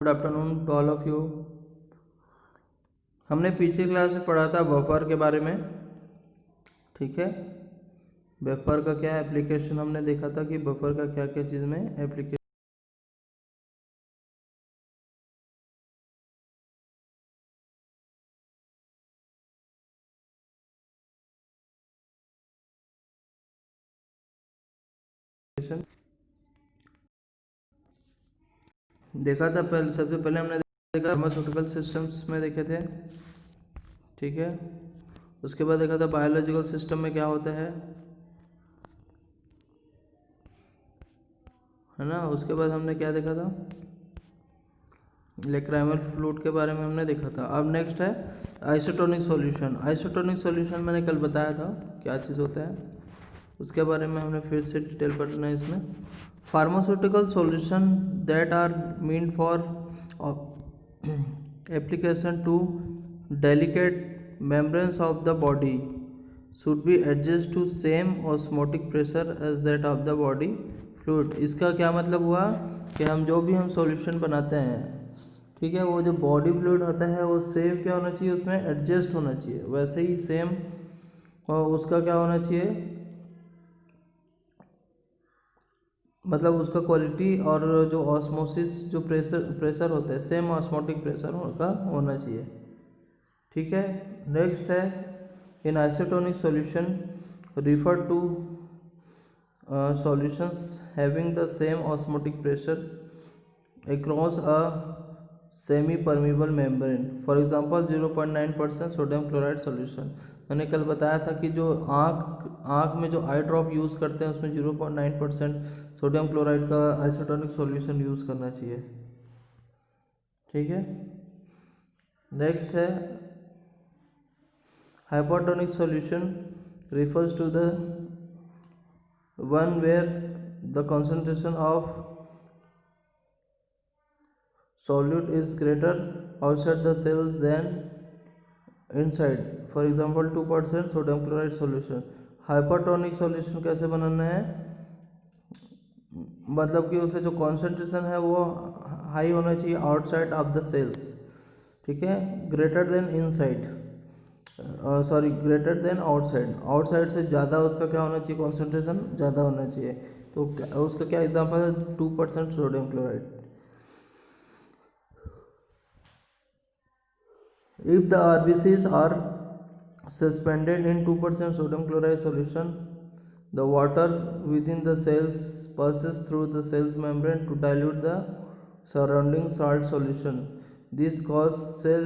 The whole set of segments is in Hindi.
Good afternoon to all of you. हमने पिछली क्लास में पढ़ा था बफर के बारे में। ठीक है, बफर का क्या एप्लीकेशन हमने देखा था कि बफर का क्या क्या चीज़ में एप्लीकेशन। देखा था पहले, सबसे पहले हमने देखा फार्मास्यूटिकल सिस्टम्स में देखे थे। ठीक है, उसके बाद देखा था बायोलॉजिकल सिस्टम में क्या होता है ना। उसके बाद हमने क्या देखा था, इलेक्ट्राइमल फ्लूइड के बारे में हमने देखा था। अब नेक्स्ट है आइसोटोनिक सॉल्यूशन। आइसोटोनिक सॉल्यूशन मैंने कल बताया था क्या चीज़ होता है, उसके बारे में हमने फिर से डिटेल पढ़ना है इसमें। Pharmaceutical solution that are mean for application to delicate membranes of the body should be adjust to same osmotic pressure as that of the body fluid। इसका क्या मतलब हुआ कि जो भी हम सॉल्यूशन बनाते हैं, ठीक है, वो जो बॉडी फ्लूइड होता है वो सेम क्या होना चाहिए, उसमें एडजस्ट होना चाहिए। वैसे ही सेम उसका क्या होना चाहिए, मतलब उसका क्वालिटी और जो ऑस्मोसिस जो प्रेशर होता है सेम ऑस्मोटिक प्रेशर का होना चाहिए। ठीक है, नेक्स्ट है इन isotonic solution refer to solutions having the same osmotic pressure across a semi permeable membrane, for example 0.9% sodium chloride solution. मैंने कल बताया था कि जो आँख में जो आई ड्रॉप यूज़ करते हैं उसमें 0.9% सोडियम क्लोराइड का आइसोटोनिक सॉल्यूशन यूज़ करना चाहिए। ठीक है, नेक्स्ट है hypotonic solution refers to the one where the concentration of solute is greater outside the cells than inside, for example 2% sodium chloride solution। Hypertonic solution कैसे बनाना है, मतलब कि उसका जो कॉन्सेंट्रेशन है वो हाई होना चाहिए आउटसाइड ऑफ द सेल्स। ठीक है, greater than inside, sorry greater than outside, outside से ज़्यादा उसका क्या होना चाहिए, कॉन्सेंट्रेशन ज़्यादा होना चाहिए। तो उसका क्या एग्जांपल है, 2% sodium chloride. If the RBCs are suspended in 2% sodium chloride solution, the water within the cells passes through the cell's membrane to dilute the surrounding salt solution। This causes cell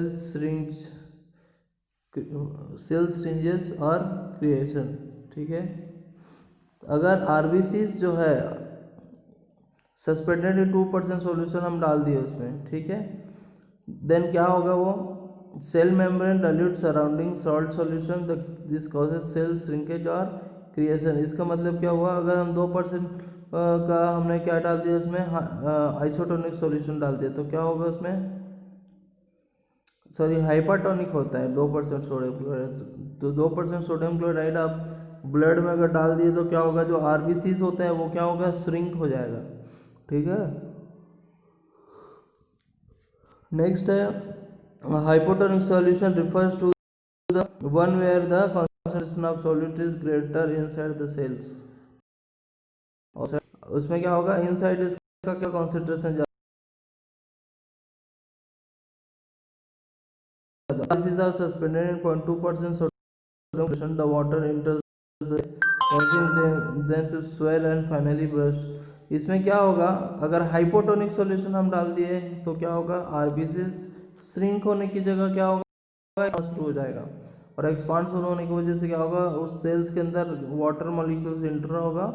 shrinkage or creation। ठीक है, अगर RBCs जो है सस्पेंडेड इन 2% सोल्यूशन हम डाल दिए उसमें, ठीक है, देन क्या होगा, वो cell membrane dilute surrounding salt solution, this causes cell shrinkage और क्रिएशन। इसका मतलब क्या हुआ, अगर हम 2% का हमने क्या डाल दिया उसमें, आइसोटोनिक सॉल्यूशन डाल दिया, तो क्या होगा उसमें, सॉरी हाइपरटोनिक होता है 2% सोडियम क्लोराइड। तो 2% सोडियम क्लोराइड आप ब्लड में अगर डाल दिए तो क्या होगा, जो आरबीसीज होता है वो क्या होगा, श्रिंक हो जाएगा। ठीक है, नेक्स्ट है hypotonic solution refers to the one where the concentration of solute is greater inside the cells। और उसमें क्या होगा, इनसाइड इसका क्या कॉन्सेंट्रेशन ज़्यादा, this are suspended in 0.2% solution, the water enters the causing them to swell and finally burst। इसमें क्या होगा, अगर हाइपोटोनिक सॉल्यूशन हम डाल दिए तो क्या होगा, आरबीसीज श्रिंक होने की जगह क्या होगा, शुरू हो जाएगा, और एक्सपांड शुरू होने की वजह से क्या होगा, उस सेल्स के अंदर वाटर मॉलिक्यूल्स इंटर होगा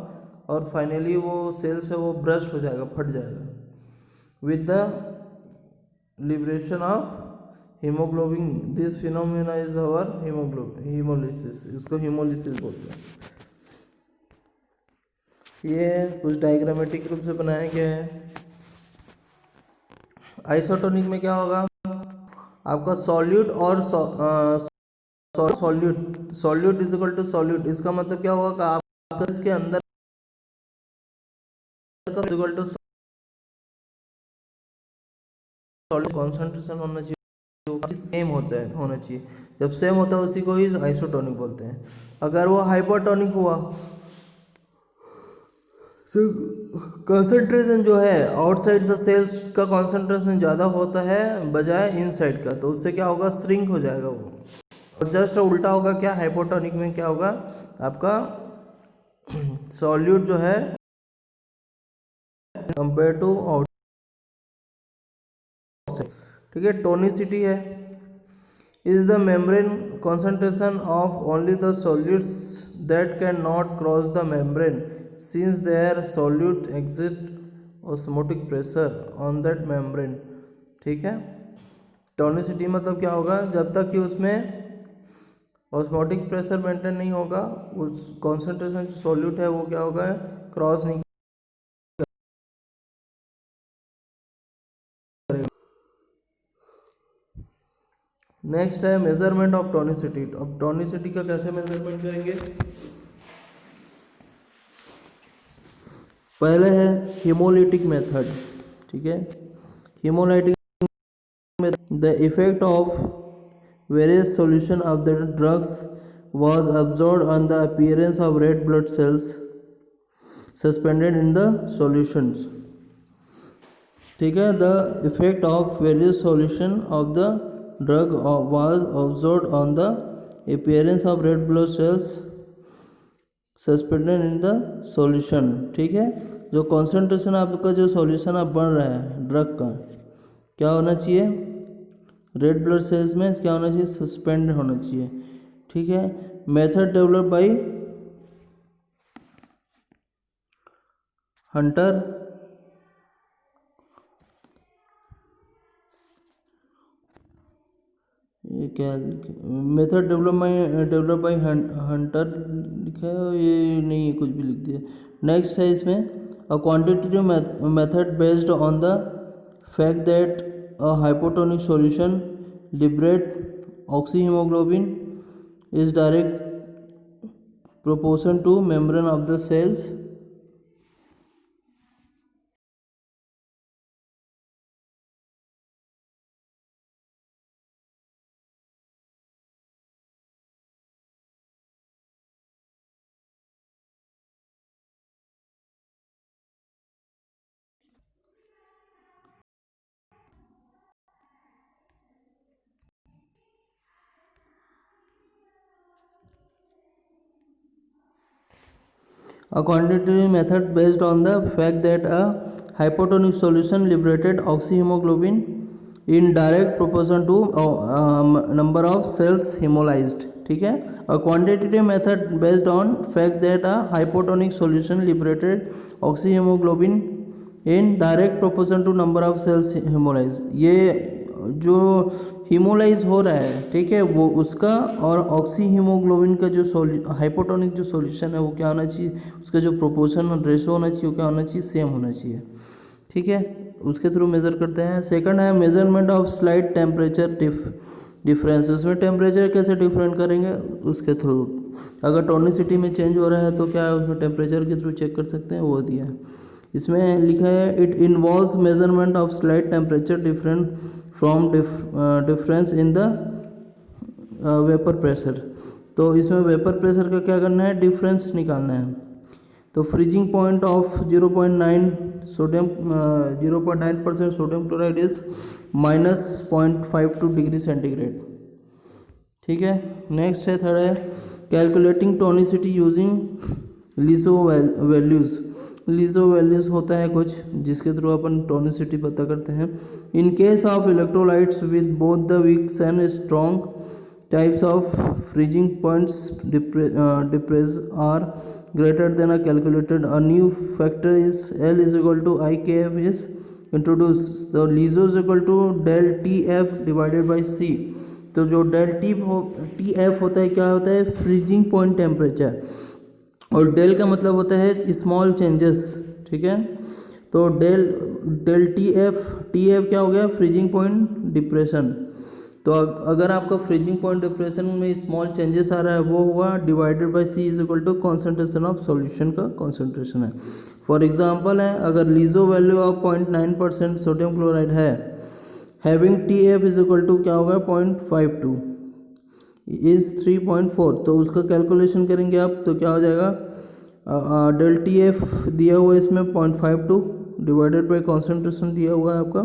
और फाइनली वो सेल्स है वो ब्रस्ट हो जाएगा, फट जाएगा with the liberation of haemoglobin. This phenomena is our haemolysis, इसको हीमोलिसिस बोलते हैं। ये कुछ डायग्रामेटिक रूप से बनाया गया है। आइसोटोनिक में क्या होगा, आपका सॉल्यूट और solute is equal to solute, इसका मतलब क्या होगा कि आपका इसके अंदर इक्वल टू सॉल्ट कॉन्सेंट्रेशन होना चाहिए, सेम होना चाहिए। जब सेम होता है उसी को ही आइसोटोनिक बोलते हैं। अगर वो हाइपरटोनिक हुआ तो कंसंट्रेशन जो है आउटसाइड द सेल्स का कंसंट्रेशन ज़्यादा होता है बजाय इनसाइड का, तो उससे क्या होगा, श्रिंक हो जाएगा वो। और जस्ट उल्टा होगा क्या, हाइपोटोनिक में क्या होगा, आपका सॉल्यूट जो है कंपेयर टू आउट, ठीक है। टोनिसिटी है, is the membrane concentration of only the solutes that cannot cross the membrane since their solute exert osmotic pressure on that membrane, ठीक है। टोनिसिटी मतलब क्या होगा, जब तक कि उसमें ऑस्मोटिक प्रेशर मेंटेन नहीं होगा, उस कॉन्सेंट्रेशन जो सॉल्यूट है वो क्या होगा, क्रॉस नहीं करेगा। नेक्स्ट है मेजरमेंट ऑफ टोनिसिटी। अब टोनिसिटी का कैसे मेजरमेंट करेंगे, पहले है हीमोलिटिक मेथड, ठीक है। Haemolytic the effect of various solution of the drugs was observed on the appearance of red blood cells suspended in the solutions, ठीक है। The effect of various solution of the drug was observed on the appearance of red blood cells suspended in the solution, ठीक है। जो कॉन्सेंट्रेशन आपका जो सॉल्यूशन आप बन रहा है ड्रग का, क्या होना चाहिए, रेड ब्लड सेल्स में क्या होना चाहिए, सस्पेंड होना चाहिए, ठीक है। मेथड डेवलप बाय हंटर, ये क्या मेथड डेवलप बाय हंटर लिखा है, ये नहीं है, कुछ भी लिख दिया। नेक्स्ट है इसमें a quantitative method based on the fact that a hypotonic solution liberate oxyhaemoglobin is direct proportion to membrane of the cells, a quantitative method based on the fact that a hypotonic solution liberated oxyhemoglobin in direct proportion to number of cells hemolyzed, ठीक है। a quantitative method based on fact that a hypotonic solution liberated oxyhemoglobin in direct proportion to number of cells hemolyzed, ये जो हीमोलाइज हो रहा है, ठीक है, वो उसका और ऑक्सी हीमोग्लोबिन का जो हाइपोटोनिक जो सॉल्यूशन है वो क्या होना चाहिए, उसका जो प्रोपोर्शन और रेशो होना चाहिए वो क्या होना चाहिए, सेम होना चाहिए, ठीक है। उसके थ्रू मेज़र करते हैं। सेकंड है measurement of slide temperature difference, उसमें टेम्परेचर कैसे डिफरेंट करेंगे, उसके थ्रू। अगर टोनिसिटी में चेंज हो रहा है तो क्या है, उसमें टेम्परेचर के थ्रू चेक कर सकते हैं, वो दिया है। इसमें लिखा है it involves measurement of slide temperature different from difference in the vapour pressure, तो इसमें वेपर प्रेशर का क्या करना है, डिफरेंस निकालना है। तो freezing point of 0.9 sodium 0.9% sodium chloride is -0.52 degree centigrade, ठीक है। नेक्स्ट है थर्ड है calculating tonicity using Liso values. Liso values होता है कुछ जिसके थ्रू अपन टोनिसिटी पता करते हैं। In case of electrolytes with both the weak and strong types of freezing points depress are greater than a calculated, a new factor is L is equal to IKF is introduced, so LISO is equal to del TF divided by C। तो जो del TF होता है क्या होता है, फ्रीजिंग पॉइंट टेम्परेचर, और डेल का मतलब होता है स्मॉल चेंजेस, ठीक है। तो डेल TF क्या हो गया, फ्रीजिंग पॉइंट डिप्रेशन। तो अगर आपका फ्रीजिंग पॉइंट डिप्रेशन में स्मॉल चेंजेस आ रहा है वो हुआ divided by C is equal to concentration of solution का कॉन्सेंट्रेशन है। फॉर एग्जांपल है, अगर Liso value of 0.9% sodium chloride having TF is equal to क्या होगा 0.52 इज 3.4, तो उसका कैलकुलेशन करेंगे आप तो क्या हो जाएगा डेल TF दिया हुआ है इसमें 0.52 डिवाइडेड बाई कॉन्सेंट्रेशन दिया हुआ है आपका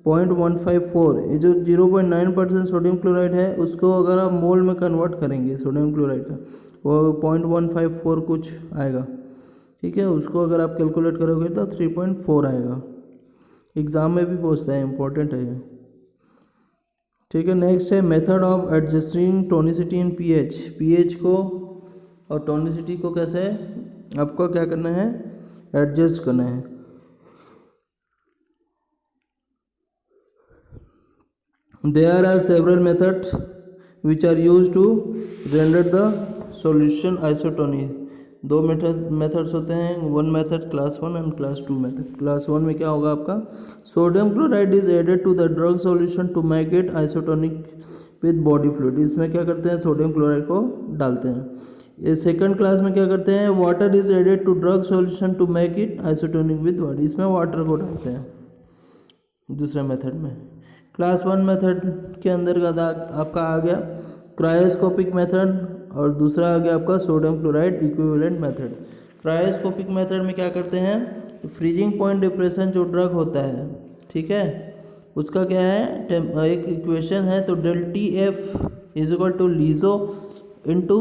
0.154। ये जो 0.9% सोडियम क्लोराइड है उसको अगर आप मोल में कन्वर्ट करेंगे सोडियम क्लोराइड का वो 0.154 कुछ आएगा, ठीक है। उसको अगर आप कैलकुलेट करोगे तो 3.4 आएगा। एग्ज़ाम में भी पूछता है, इंपॉर्टेंट है ये, ठीक है। नेक्स्ट है method of adjusting tonicity in pH को और टोनिसिटी को कैसे आपको क्या करना है, एडजस्ट करना है। There are several methods which are use to render the solution isotonic. दो मेथड्स होते हैं, one method class 1 and class 2 method. Class 1 में क्या होगा आपका sodium chloride is added to the drug solution to make it isotonic with body fluid. इसमें क्या करते हैं, सोडियम क्लोराइड को डालते हैं। ये सेकंड क्लास में क्या करते हैं, water is added to drug solution to make it isotonic with body. इसमें वाटर को डालते हैं दूसरे मेथड में। क्लास 1 मेथड के अंदर का आपका आ गया क्रायोस्कोपिक मेथड और दूसरा आ गया आपका sodium chloride equivalent method. Cryoscopic method में क्या करते हैं, फ्रीजिंग पॉइंट डिप्रेशन जो ड्रग होता है, ठीक है, उसका क्या है एक इक्वेशन है, तो del TF is equal to Liso into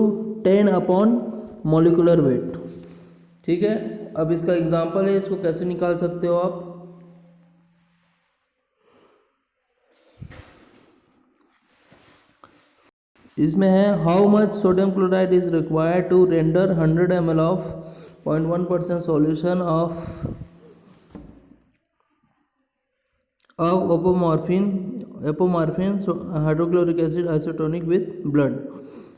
10 upon molecular weight, ठीक है। अब इसका एग्जाम्पल है, इसको कैसे निकाल सकते हो आप, इसमें है how much sodium chloride is required to render 100 ml of 0.1% solution of apomorphine hydrochloric acid isotonic with blood.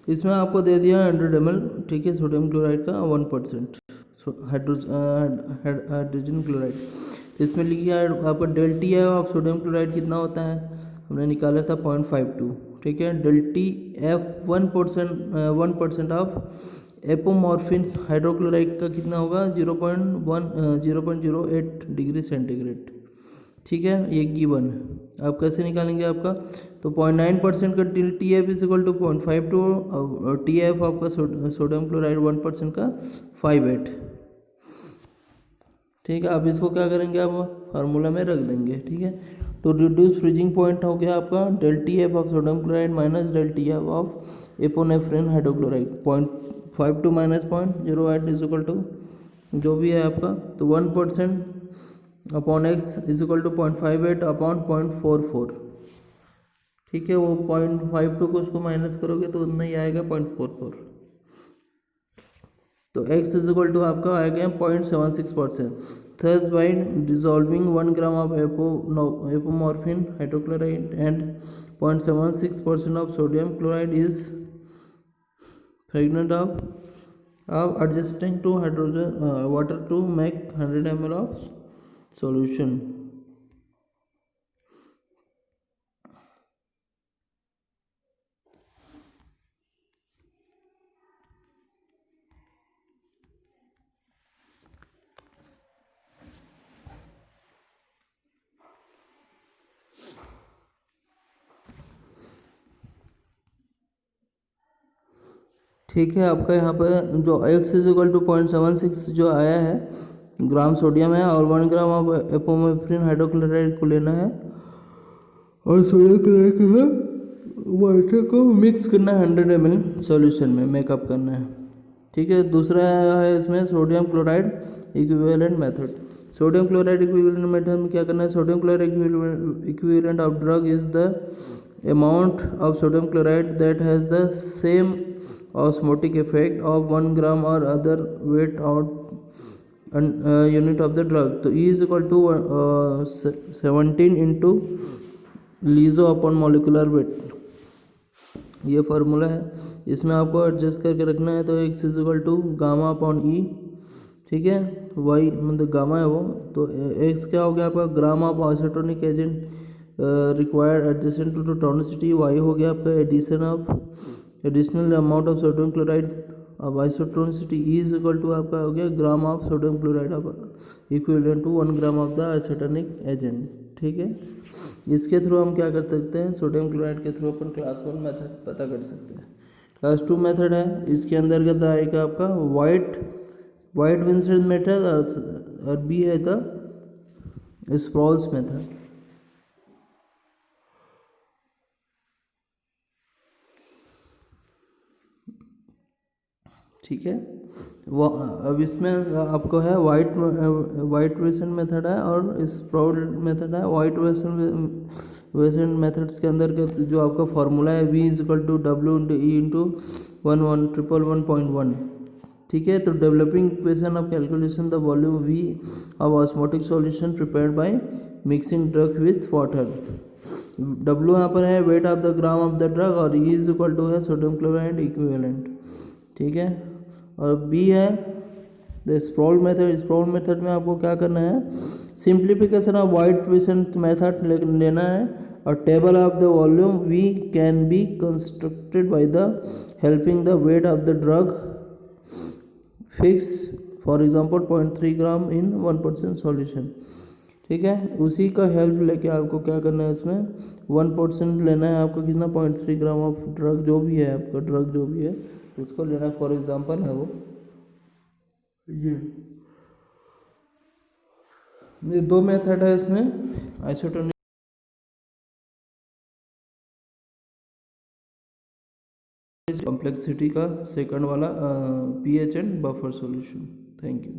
इसमें आपको दे दिया 100 ml, ठीक है, सोडियम क्लोराइड का 1% हाइड्रोजन क्लोराइड। इसमें लिखिए आपका del T of sodium chloride कितना होता है, हमने निकाला था 0.52, ठीक है। Del TF 1% of apomorphine hydrochloride का कितना होगा 0.08 डिग्री सेंटीग्रेड, ठीक है। ये गिवन है, आप कैसे निकालेंगे आपका, तो 0.9% का del TF is equal to 0.52 और TF आपका सोडियम क्लोराइड 1% का 58, ठीक है। अब इसको क्या करेंगे, आप फार्मूला में रख देंगे, ठीक है। तो रिड्यूस फ्रीजिंग पॉइंट हो गया आपका del TF of sodium chloride minus del TF of epinephrine hydrochloride 0.52 minus 0.08 is equal to जो भी है आपका, तो 1% upon x is equal to 0.58 upon 0.44, ठीक है। वो 0.52 को उसको माइनस करोगे तो उतना ही आएगा 0.44, तो x इज इक्वल टू आपका आ गया 0.76%। Thus by dissolving 1 gram of apomorphine hydrochloride and 0.76% of sodium chloride is pregnant of adjusting to hydrogen water to make 100 ml of solution। ठीक है, आपका यहाँ पर जो x इज इक्वल टू 0.76 जो आया है ग्राम सोडियम है और 1 ग्राम ऑफ एपोमेफ्रिन हाइड्रोक्लोराइड को लेना है और सोडियम क्लोराइड को वाटर को मिक्स करना है 100 ml सॉल्यूशन में मेकअप करना है, ठीक है। दूसरा है इसमें sodium chloride equivalent method. Sodium chloride equivalent method में क्या करना है, sodium chloride equivalent of drug is the amount of sodium chloride that has the same osmotic effect of 1 gram or other weight out unit of the drug। तो E is equal to 17 into Liso upon molecular weight, ये फार्मूला है। इसमें आपको एडजस्ट करके रखना है, तो x is equal to gamma upon E, ठीक है। y मतलब गामा है वो, तो x क्या हो गया आपका gram of isotonic agent required adjustment to tonicity, y हो गया आपका additional amount of sodium chloride. अब isotonicity E is equal to आपका हो गया gram of sodium chloride equivalent to 1 gram of the isotonic agent, ठीक है। इसके थ्रू हम क्या कर सकते हैं, सोडियम क्लोराइड के थ्रू अपन क्लास 1 मेथड पता कर सकते हैं। क्लास 2 मेथड है, इसके अंतर्गत आएगा आपका वाइट विंसेंट मेथड और बी है द स्प्रॉल्स मेथड। ठीक है, वो अब इसमें आपको है वाइट वेसेंट मेथड है और स्प्राउट मेथड है। वाइट वेसेंट मेथड्स के अंदर जो आपका फॉर्मूला है V equal to W into E into 1111.1। ठीक है, तो developing equation of calculation the volume V of osmotic solution prepared by mixing drug with water. W यहाँ पर है weight of the gram of the drug और E इज इक्वल टू है सोडियम क्लोराइड इक्विवेलेंट। ठीक है, और बी है the sprawl method. Sprowls method में आपको क्या करना है, simplification of White Vincent method लेना है और table of the volume we can be constructed by the helping the weight of the drug fix for example 0.3 gram in 1% solution. ठीक है, उसी का हेल्प लेके आपको क्या करना है, इसमें 1% लेना है आपको, कितना 0.3 ग्राम ऑफ ड्रग जो भी है आपका, ड्रग जो भी है उसको लेना है। फॉर एग्जांपल है वो ये दो मेथड है इसमें, आइसोटोनिक कॉम्प्लेक्सिटी का सेकंड वाला pH and buffer solution. Thank you.